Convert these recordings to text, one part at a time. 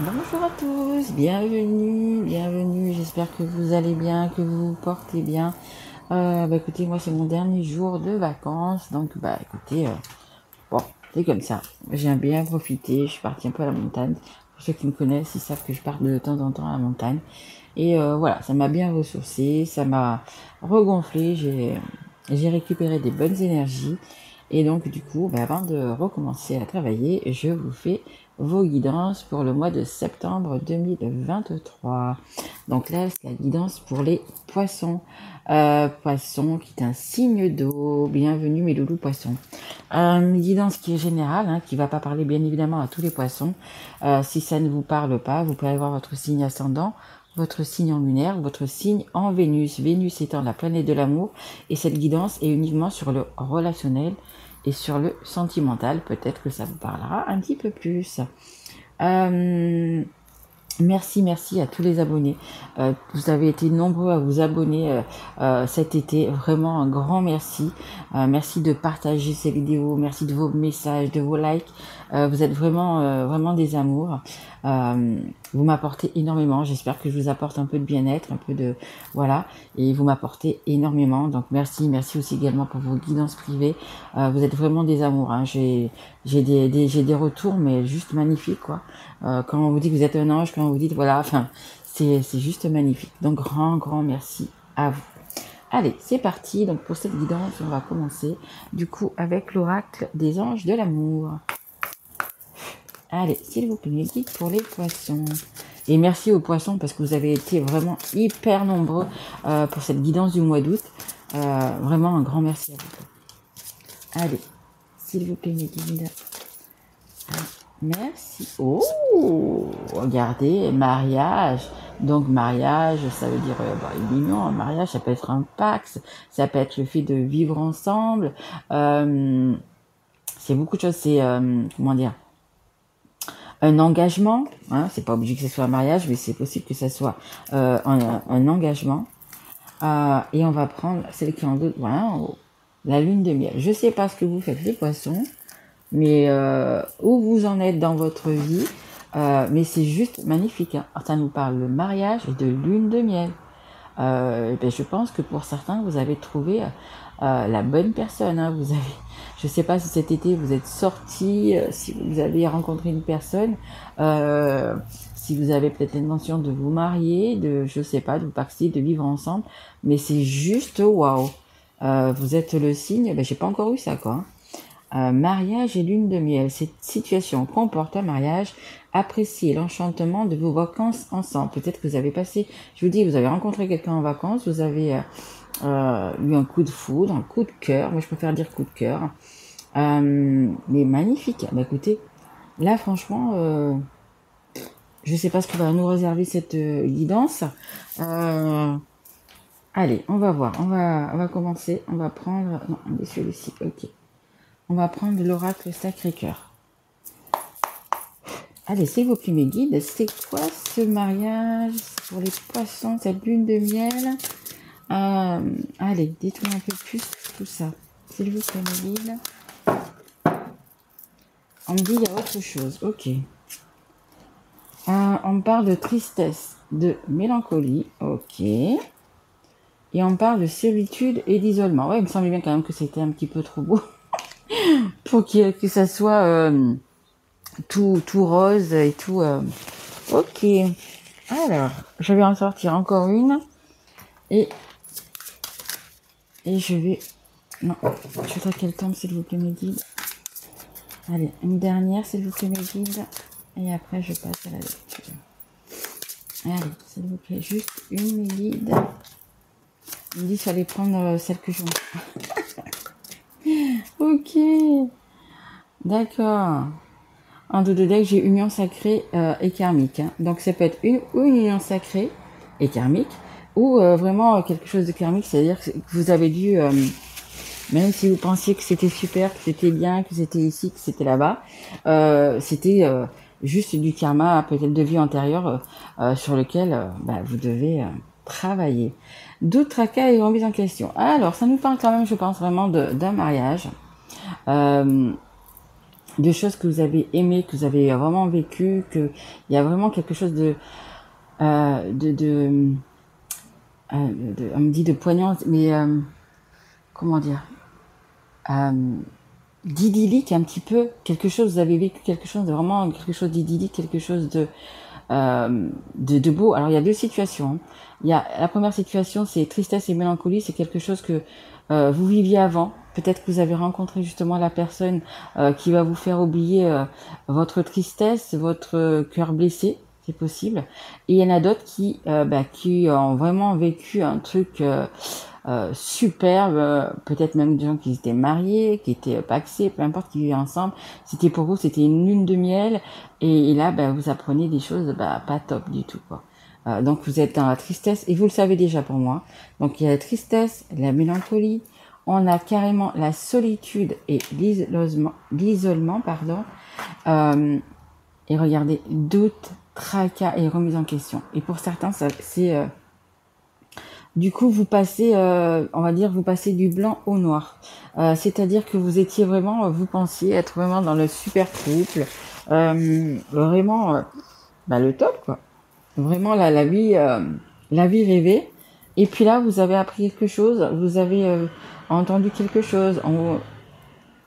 Bonjour à tous, bienvenue, bienvenue, j'espère que vous allez bien, que vous vous portez bien. Écoutez, moi c'est mon dernier jour de vacances, donc écoutez, bon, c'est comme ça. J'ai bien profité, je suis partie un peu à la montagne. Pour ceux qui me connaissent, ils savent que je pars de temps en temps à la montagne. Et voilà, ça m'a bien ressourcé, ça m'a regonflé, j'ai récupéré des bonnes énergies. Et donc du coup, avant de recommencer à travailler, je vous fais vos guidances pour le mois de septembre 2023. Donc là, c'est la guidance pour les poissons. Poisson qui est un signe d'eau. Bienvenue mes loulous poissons. Une guidance qui est générale, hein, qui ne va pas parler bien évidemment à tous les poissons. Si ça ne vous parle pas, vous pouvez aller voir votre signe ascendant, votre signe en lunaire, votre signe en Vénus. Vénus étant la planète de l'amour, et cette guidance est uniquement sur le relationnel et sur le sentimental. Peut-être que ça vous parlera un petit peu plus. Merci à tous les abonnés. Vous avez été nombreux à vous abonner cet été. Vraiment un grand merci. Merci de partager ces vidéos. Merci de vos messages, de vos likes. Vous êtes vraiment des amours. Vous m'apportez énormément. J'espère que je vous apporte un peu de bien-être, un peu de voilà. Et vous m'apportez énormément. Donc merci aussi également pour vos guidances privées. Vous êtes vraiment des amours. Hein. J'ai des retours, mais juste magnifiques quoi. Quand on vous dit que vous êtes un ange, quand on vous dit voilà, enfin, c'est juste magnifique. Donc grand merci à vous. Allez, c'est parti. Donc pour cette guidance, on va commencer du coup avec l'oracle des anges de l'amour. Allez, s'il vous plaît, guide pour les poissons. Et merci aux poissons parce que vous avez été vraiment hyper nombreux pour cette guidance du mois d'août. Vraiment un grand merci à vous. Allez, s'il vous plaît, mes guides. Merci. Oh, regardez, mariage. Donc mariage, ça veut dire union. Un mariage, ça peut être un pacte, ça peut être le fait de vivre ensemble. C'est beaucoup de choses. C'est comment dire, un engagement. Hein, c'est pas obligé que ce soit un mariage, mais c'est possible que ce soit un engagement. Et on va prendre celle qui est en deux. Voilà, en haut. La lune de miel. Je sais pas ce que vous faites les poissons. Mais où vous en êtes dans votre vie, mais c'est juste magnifique. Hein. Ça nous parle de mariage et de lune de miel. Je pense que pour certains, vous avez trouvé la bonne personne. Hein. Vous avez, je sais pas si cet été vous êtes sortis, si vous avez rencontré une personne, si vous avez peut-être l'intention de vous marier, de, je sais pas, de vous pacter, de vivre ensemble, mais c'est juste waouh. Vous êtes le signe, j'ai pas encore eu ça quoi. Hein. Mariage et lune de miel. Cette situation comporte un mariage. Appréciez l'enchantement de vos vacances ensemble. Peut-être que vous avez passé, je vous dis, vous avez rencontré quelqu'un en vacances, vous avez eu un coup de foudre, un coup de cœur. Moi, je préfère dire coup de cœur. Mais magnifique. Écoutez, là, franchement, je sais pas ce que va nous réserver cette guidance. Allez, on va voir. On va commencer. On va prendre. Non, on est celui-ci. Ok. On va prendre l'oracle Sacré-Cœur. Allez, s'il vous plaît, mes guides, c'est quoi ce mariage pour les poissons, cette lune de miel? Allez, dites-moi un peu plus tout ça. S'il vous plaît, mes guides. On me dit il y a autre chose. Ok. On me parle de tristesse, de mélancolie. Ok. Et on parle de solitude et d'isolement. Ouais, il me semblait bien quand même que c'était un petit peu trop beau pour que ça soit tout rose et tout. Ok. Alors, je vais en sortir encore une. Et je vais... Non, je voudrais qu'elle tombe, s'il vous plaît, mes guides. Allez, une dernière, s'il vous plaît, mes guides. Et après, je passe à la lecture. Allez, s'il vous plaît, juste une, mes guides. Il me dit qu'il fallait prendre celle que je... Ok. D'accord. En deux de deck, j'ai union sacrée et karmique. Hein. Donc, ça peut être une union sacrée et karmique, ou vraiment quelque chose de karmique, c'est-à-dire que vous avez dû, même si vous pensiez que c'était super, que c'était bien, que c'était ici, que c'était là-bas, c'était juste du karma, peut-être de vie antérieure, sur lequel vous devez travailler. Doute, tracas et remise en question. Alors, ça nous parle quand même, je pense, vraiment d'un mariage. de choses que vous avez aimées, que vous avez vraiment vécu, que il y a vraiment quelque chose euh, de, de, on me dit de poignant, mais comment dire, euh, d'idyllique un petit peu, quelque chose, vous avez vécu quelque chose de vraiment, quelque chose d'idyllique, quelque chose de beau. Alors il y a deux situations, hein. Il y a la première situation, c'est tristesse et mélancolie, c'est quelque chose que vous viviez avant. Peut-être que vous avez rencontré justement la personne qui va vous faire oublier votre tristesse, votre cœur blessé, c'est possible. Et il y en a d'autres qui ont vraiment vécu un truc superbe, peut-être même des gens qui étaient mariés, qui étaient pacsés, peu importe, qui vivaient ensemble. C'était pour vous, c'était une lune de miel. Et là, vous apprenez des choses pas top du tout, quoi. Donc vous êtes dans la tristesse, et vous le savez déjà pour moi. Donc il y a la tristesse, la mélancolie, on a carrément la solitude et l'isolement, pardon. Et regardez, doute, tracas et remise en question. Et pour certains, c'est du coup, vous passez, on va dire, vous passez du blanc au noir. C'est-à-dire que vous étiez vraiment, vous pensiez être vraiment dans le super couple, vraiment, le top, quoi. Vraiment la vie rêvée. Et puis là, vous avez appris quelque chose, vous avez entendu quelque chose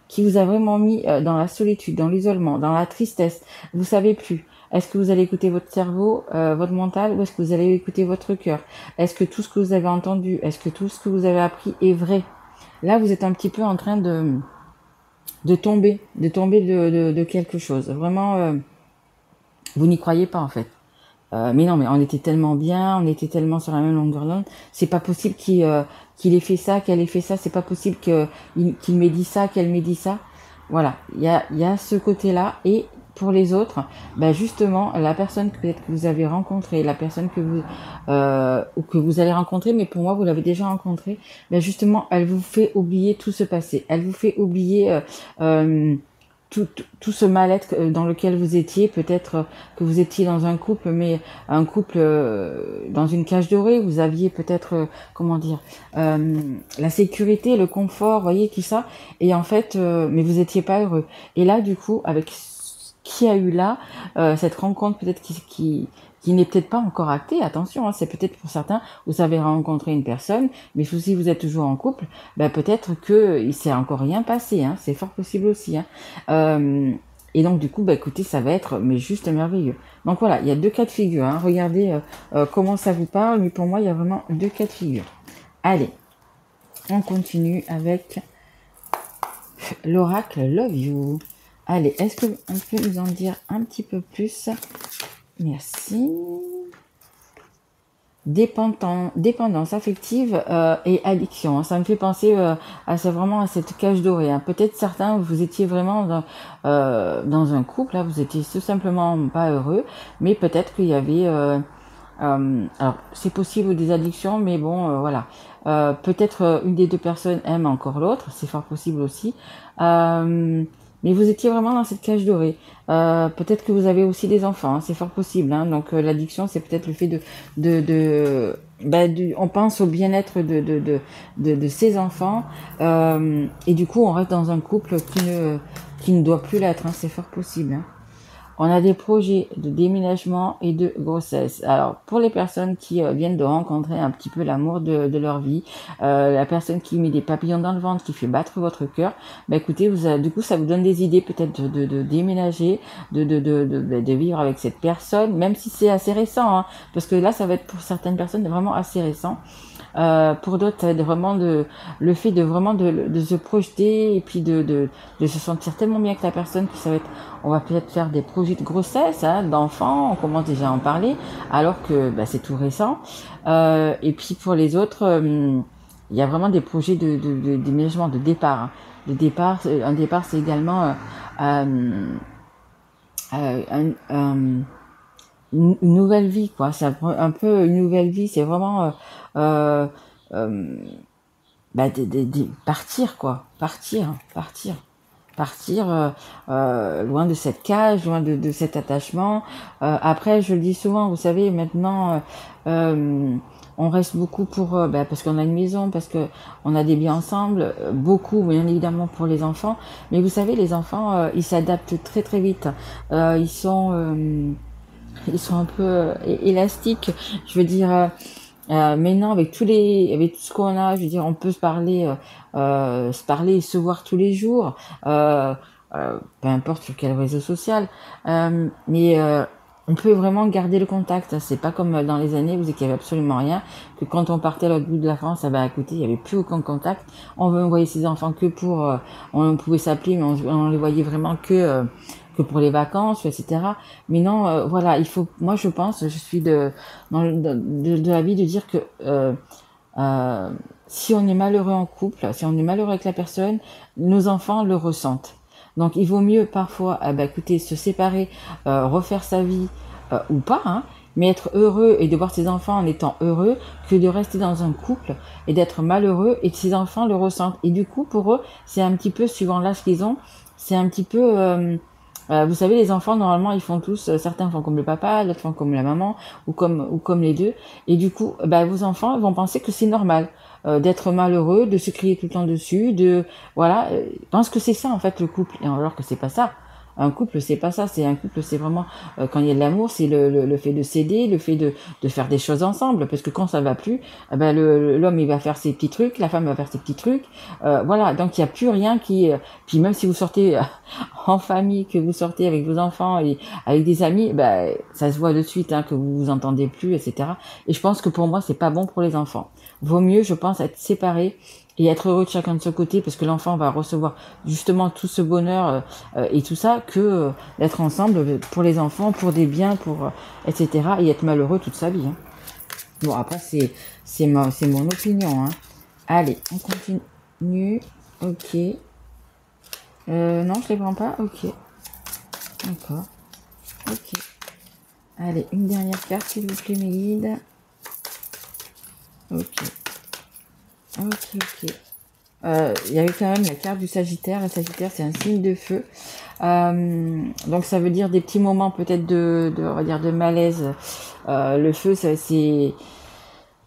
qui vous a vraiment mis dans la solitude, dans l'isolement, dans la tristesse. Vous savez plus. Est-ce que vous allez écouter votre cerveau, votre mental, ou est-ce que vous allez écouter votre cœur? Est-ce que tout ce que vous avez entendu, est-ce que tout ce que vous avez appris est vrai? Là, vous êtes un petit peu en train de tomber de quelque chose. Vraiment, vous n'y croyez pas en fait. Mais non, mais on était tellement bien, on était tellement sur la même longueur d'onde. C'est pas possible qu'il ait fait ça, qu'elle ait fait ça. C'est pas possible qu'il m'ait dit ça, qu'elle m'ait dit ça. Voilà, il y a ce côté-là. Et pour les autres, justement, la personne que peut-être que vous avez rencontrée, la personne que vous ou que vous allez rencontrer, mais pour moi vous l'avez déjà rencontrée, justement, elle vous fait oublier tout ce passé. Elle vous fait oublier tout ce mal-être dans lequel vous étiez, peut-être que vous étiez dans un couple, mais un couple dans une cage dorée, vous aviez peut-être, comment dire, la sécurité, le confort, voyez, tout ça, et en fait, mais vous étiez pas heureux. Et là, du coup, avec ce qu'il y a eu là, cette rencontre peut-être qui n'est peut-être pas encore actée, attention, hein, c'est peut-être pour certains, vous avez rencontré une personne, mais si vous êtes toujours en couple, peut-être que il s'est encore rien passé, hein, c'est fort possible aussi, hein. Et donc du coup, écoutez, ça va être mais juste merveilleux. Donc voilà, il y a deux cas de figure, hein. Regardez comment ça vous parle, mais pour moi, il y a vraiment deux cas de figure. Allez, on continue avec l'oracle Love You. Allez, est-ce qu'on peut nous en dire un petit peu plus? Merci. Dépendance affective et addiction. Ça me fait penser vraiment à cette cage dorée, hein. Peut-être certains, vous étiez vraiment dans un couple, là, vous étiez tout simplement pas heureux, mais peut-être qu'il y avait... alors, c'est possible des addictions, mais bon, voilà. Peut-être une des deux personnes aime encore l'autre, c'est fort possible aussi. Mais vous étiez vraiment dans cette cage dorée. Peut-être que vous avez aussi des enfants, hein, c'est fort possible, hein. Donc l'addiction, c'est peut-être le fait on pense au bien-être de ses enfants, et du coup on reste dans un couple qui ne doit plus l'être, hein, c'est fort possible, hein. On a des projets de déménagement et de grossesse. Alors, pour les personnes qui viennent de rencontrer un petit peu l'amour de leur vie, la personne qui met des papillons dans le ventre, qui fait battre votre cœur, écoutez, du coup, ça vous donne des idées peut-être de déménager, de vivre avec cette personne, même si c'est assez récent, hein, parce que là, ça va être pour certaines personnes vraiment assez récent. Pour d'autres, ça va être vraiment le fait de vraiment de se projeter et puis de se sentir tellement bien avec la personne que ça va être, on va peut-être faire des projets de grossesse, hein, d'enfants, on commence déjà à en parler, alors que c'est tout récent. Et puis pour les autres, il y a vraiment des projets de déménagement, de départ, hein. De départ, un départ, c'est également une nouvelle vie, quoi. C'est un peu une nouvelle vie, c'est vraiment euh, euh, partir, quoi. Partir. partir loin de cette cage, loin de cet attachement. Après, je le dis souvent, vous savez, maintenant, on reste beaucoup pour parce qu'on a une maison, parce que on a des biens ensemble, beaucoup bien évidemment pour les enfants. Mais vous savez, les enfants, ils s'adaptent très très vite. Ils sont un peu élastiques. Je veux dire. Maintenant, avec tout ce qu'on a, je veux dire, on peut se parler et se voir tous les jours, peu importe sur quel réseau social, mais on peut vraiment garder le contact. C'est pas comme dans les années où il y avait absolument rien, que quand on partait à l'autre bout de la France, écoutez, il y avait plus aucun contact. On voyait ses enfants que on pouvait s'appeler, mais on les voyait vraiment que pour les vacances, etc. Mais non, voilà, moi je pense, je suis de l'avis de dire que euh, si on est malheureux en couple, si on est malheureux avec la personne, nos enfants le ressentent. Donc il vaut mieux parfois, écoutez, se séparer, refaire sa vie ou pas, hein, mais être heureux et de voir ses enfants en étant heureux que de rester dans un couple et d'être malheureux et que ses enfants le ressentent. Et du coup, pour eux, c'est un petit peu, suivant l'âge qu'ils ont, c'est un petit peu vous savez, les enfants, normalement, ils font tous, certains font comme le papa, d'autres font comme la maman, ou comme les deux. Et du coup, vos enfants vont penser que c'est normal d'être malheureux, de se crier tout le temps dessus, voilà, ils pensent que c'est ça, en fait, le couple. Et alors que c'est pas ça. Un couple, c'est pas ça. C'est un couple, c'est vraiment, quand il y a de l'amour, c'est le fait de s'aider, le fait de faire des choses ensemble. Parce que quand ça va plus, l'homme, il va faire ses petits trucs, la femme va faire ses petits trucs. Voilà. Donc, il n'y a plus rien puis même si vous sortez en famille, que vous sortez avec vos enfants et avec des amis, ça se voit de suite, hein, que vous vous entendez plus, etc. Et je pense que pour moi, c'est pas bon pour les enfants. Vaut mieux, je pense, être séparés et être heureux de chacun de son côté, parce que l'enfant va recevoir justement tout ce bonheur et tout ça, que d'être ensemble pour les enfants, pour des biens, etc. Et être malheureux toute sa vie. Hein. Bon, après, c'est mon opinion. Hein. Allez, on continue. Ok. Non, je les prends pas. Ok. D'accord. Ok. Allez, une dernière carte, s'il vous plaît, mes guides. Ok. Ok. Il y avait quand même la carte du Sagittaire. Le Sagittaire, c'est un signe de feu. Donc, ça veut dire des petits moments peut-être on va dire, de malaise. Le feu,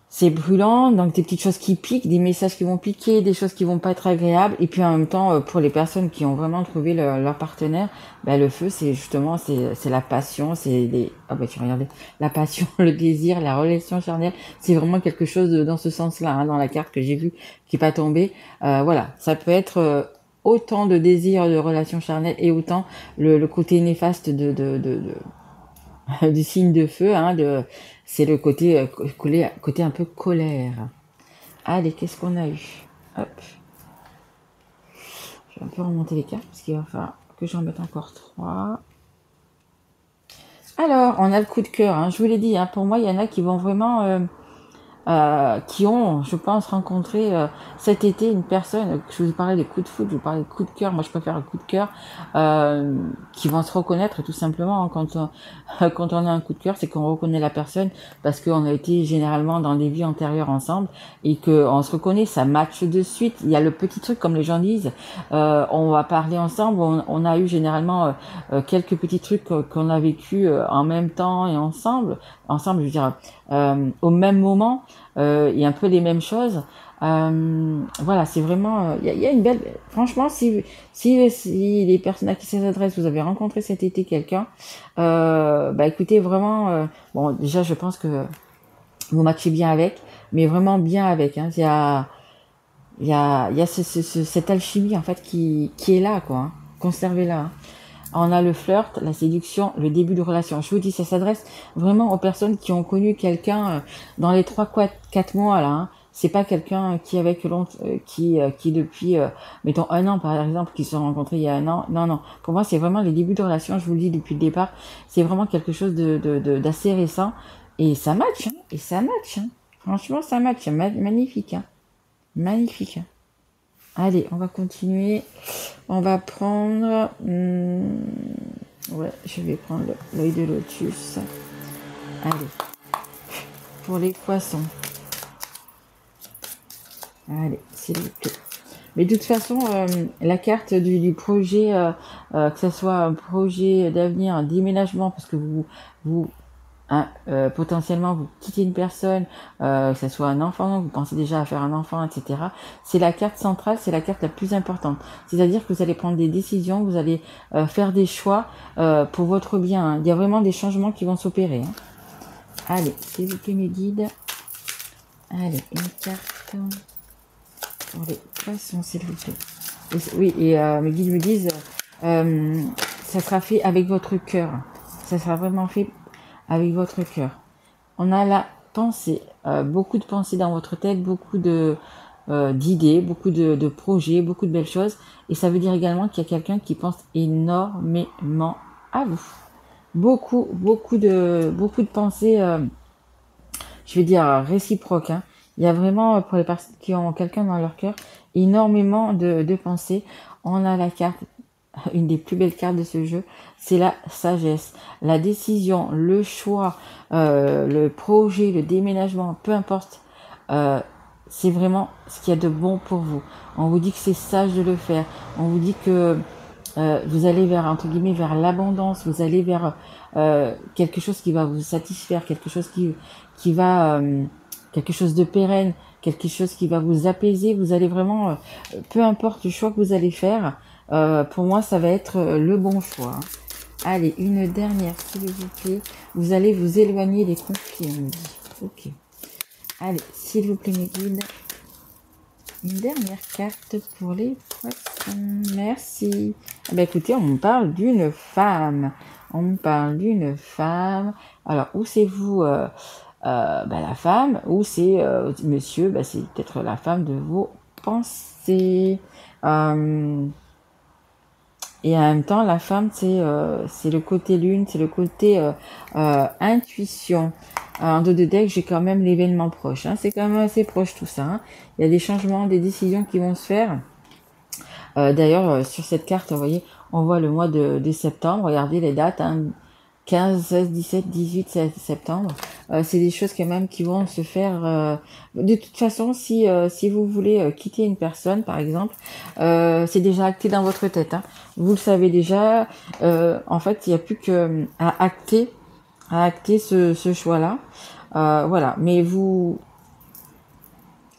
c'est brûlant, donc des petites choses qui piquent, des messages qui vont piquer, des choses qui vont pas être agréables. Et puis en même temps, pour les personnes qui ont vraiment trouvé leur partenaire, le feu, c'est justement, c'est la passion, tu regardais, la passion, le désir, la relation charnelle. C'est vraiment quelque chose dans ce sens-là, hein, dans la carte que j'ai vue, qui est pas tombée. Voilà, ça peut être autant de désir, de relation charnelle, et autant le côté néfaste du signe de feu, hein, c'est le côté un peu colère. Allez, qu'est-ce qu'on a eu? Hop. Je vais un peu remonter les cartes parce qu'il va falloir que j'en mette encore 3. Alors, on a le coup de cœur, hein, je vous l'ai dit, hein, pour moi, il y en a qui vont vraiment qui ont, je pense, rencontré cet été une personne, je vous parlais de coup de foot, je vous parlais de coup de cœur, moi je préfère le coup de cœur, qui vont se reconnaître tout simplement hein, quand on a un coup de cœur, c'est qu'on reconnaît la personne parce qu'on a été généralement dans des vies antérieures ensemble et qu'on se reconnaît, ça match de suite. Il y a le petit truc, comme les gens disent, on va parler ensemble, on a eu généralement quelques petits trucs qu'on a vécu en même temps et ensemble, je veux dire, au même moment, et un peu les mêmes choses. Voilà, c'est vraiment, il y a une belle, franchement, si les personnes à qui ça s'adresse, vous avez rencontré cet été quelqu'un, écoutez, vraiment, bon, déjà, je pense que vous matchez bien avec, mais vraiment bien avec, hein. Il y a cette alchimie, en fait, qui est là, quoi, hein. Conservez-la, hein. On a le flirt, la séduction, le début de relation. Je vous dis, ça s'adresse vraiment aux personnes qui ont connu quelqu'un dans les 3-4 mois là. Hein. C'est pas quelqu'un qui depuis, mettons 1 an par exemple, qui se sont rencontrés il y a 1 an. Non, non. Pour moi, c'est vraiment les débuts de relation. Je vous le dis depuis le départ. C'est vraiment quelque chose d'assez récent et ça match. Hein. Et ça match. Hein. Franchement, ça match. Magnifique. Hein. Magnifique. Hein. Allez, on va continuer. On va prendre... ouais, je vais prendre l'œil de lotus. Allez. Pour les poissons. Allez, s'il vous plaît. Mais de toute façon, la carte du projet, que ce soit un projet d'avenir, un déménagement, parce que vous hein, potentiellement vous quittez une personne, que ce soit un enfant, vous pensez déjà à faire un enfant, etc. C'est la carte centrale, c'est la carte la plus importante. C'est-à-dire que vous allez prendre des décisions, vous allez faire des choix pour votre bien. Hein. Il y a vraiment des changements qui vont s'opérer. Hein. Allez, s'il vous plaît mes guides. Allez, une carte pour les poissons, s'il vous plaît. Oui, et mes guides me disent, ça sera fait avec votre cœur. Ça sera vraiment fait avec votre cœur. On a la pensée, beaucoup de pensées dans votre tête, beaucoup d'idées, beaucoup de projets, beaucoup de belles choses. Et ça veut dire également qu'il y a quelqu'un qui pense énormément à vous. Beaucoup de pensées, je vais dire réciproques. Hein. Il y a vraiment, pour les personnes qui ont quelqu'un dans leur cœur, énormément de pensées. On a la carte, une des plus belles cartes de ce jeu, c'est la sagesse. La décision, le choix, le projet, le déménagement, peu importe, c'est vraiment ce qu'il y a de bon pour vous. On vous dit que c'est sage de le faire. On vous dit que vous allez vers, entre guillemets, vers l'abondance, vous allez vers quelque chose qui va vous satisfaire, quelque chose qui va, quelque chose de pérenne, quelque chose qui va vous apaiser. Vous allez vraiment, peu importe le choix que vous allez faire, pour moi, ça va être le bon choix. Hein. Allez, une dernière, s'il vous plaît. Vous allez vous éloigner des conflits, on me dit. Ok. Allez, s'il vous plaît, mes guides. Une dernière carte pour les poissons. Merci. Ah bah écoutez, on me parle d'une femme. On me parle d'une femme. Alors, où c'est vous la femme, ou c'est monsieur, c'est peut-être la femme de vos pensées. Et en même temps, la femme, c'est le côté lune, c'est le côté intuition. En dos de deck, j'ai quand même l'événement proche. Hein. C'est quand même assez proche tout ça. Hein. Il y a des changements, des décisions qui vont se faire. D'ailleurs, sur cette carte, vous voyez, on voit le mois de septembre. Regardez les dates. Hein. 15, 16, 17, 18 septembre. C'est des choses quand même qui vont se faire. De toute façon, si vous voulez quitter une personne, par exemple, c'est déjà acté dans votre tête. Hein. Vous le savez déjà. En fait, il n'y a plus que à acter ce choix-là. Voilà. Mais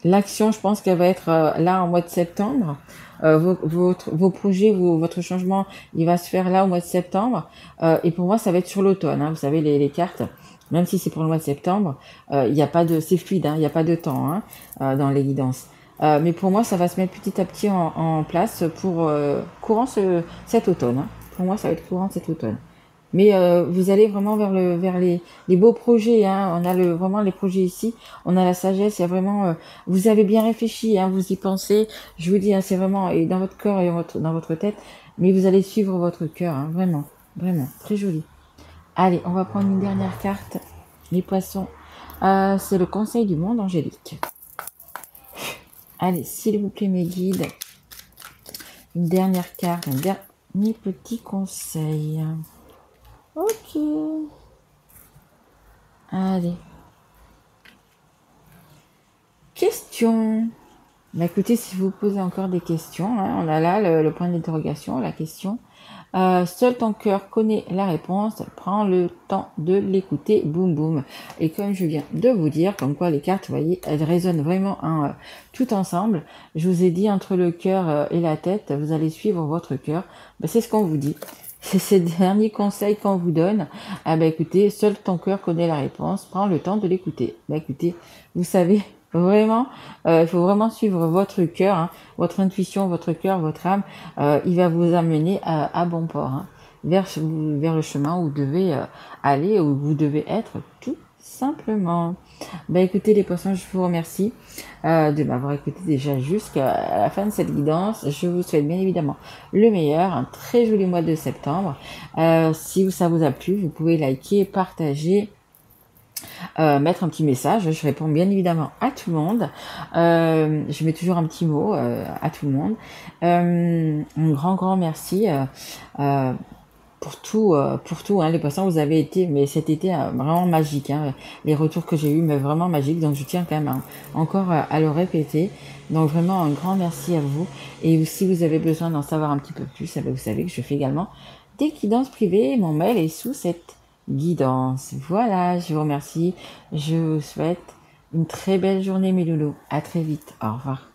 l'action, je pense qu'elle va être là en mois de septembre. Vos projets, votre changement, il va se faire là au mois de septembre. Et pour moi, ça va être sur l'automne. Hein. Vous savez, les cartes, même si c'est pour le mois de septembre, il n'y a pas de, c'est fluide, hein, il n'y a pas de temps hein, dans les guidances. Mais pour moi, ça va se mettre petit à petit en place pour courant cet automne. Hein. Pour moi, ça va être courant cet automne. Mais vous allez vraiment vers les beaux projets. Hein. On a vraiment les projets ici. On a la sagesse. Il y a vraiment. Vous avez bien réfléchi. Hein, vous y pensez. Je vous dis, hein, c'est vraiment et dans votre corps et dans votre tête. Mais vous allez suivre votre cœur. Hein, vraiment, vraiment, très joli. Allez, on va prendre une dernière carte. Les poissons. C'est le conseil du monde angélique. Allez, s'il vous plaît, mes guides. Une dernière carte, un dernier petit conseil. Ok. Allez. Question. Écoutez, si vous posez encore des questions, hein, on a là le point d'interrogation, la question. Seul ton cœur connaît la réponse. Prends le temps de l'écouter. Boum boum. Et comme je viens de vous dire, comme quoi les cartes, vous voyez, elles résonnent vraiment tout ensemble. Je vous ai dit entre le cœur et la tête, vous allez suivre votre cœur. C'est ce qu'on vous dit. C'est le dernier conseil qu'on vous donne. Écoutez, seul ton cœur connaît la réponse. Prends le temps de l'écouter. Écoutez, vous savez, vraiment, il faut vraiment suivre votre cœur, hein, votre intuition, votre cœur, votre âme. Il va vous amener à bon port, hein, vers le chemin où vous devez aller, où vous devez être, tout simplement. Écoutez les poissons, je vous remercie de m'avoir écouté déjà jusqu'à la fin de cette guidance. Je vous souhaite bien évidemment le meilleur, un très joli mois de septembre. Si ça vous a plu, vous pouvez liker, partager, mettre un petit message. Je réponds bien évidemment à tout le monde. Je mets toujours un petit mot à tout le monde. Un grand merci. pour tout, hein, les poissons, vous avez été, mais cet été vraiment magique, hein, les retours que j'ai eu, mais vraiment magique, donc je tiens quand même encore à le répéter. Donc vraiment un grand merci à vous. Et si vous avez besoin d'en savoir un petit peu plus, vous savez que je fais également des guidances privées. Mon mail est sous cette guidance. Voilà, je vous remercie. Je vous souhaite une très belle journée, mes loulous. À très vite. Au revoir.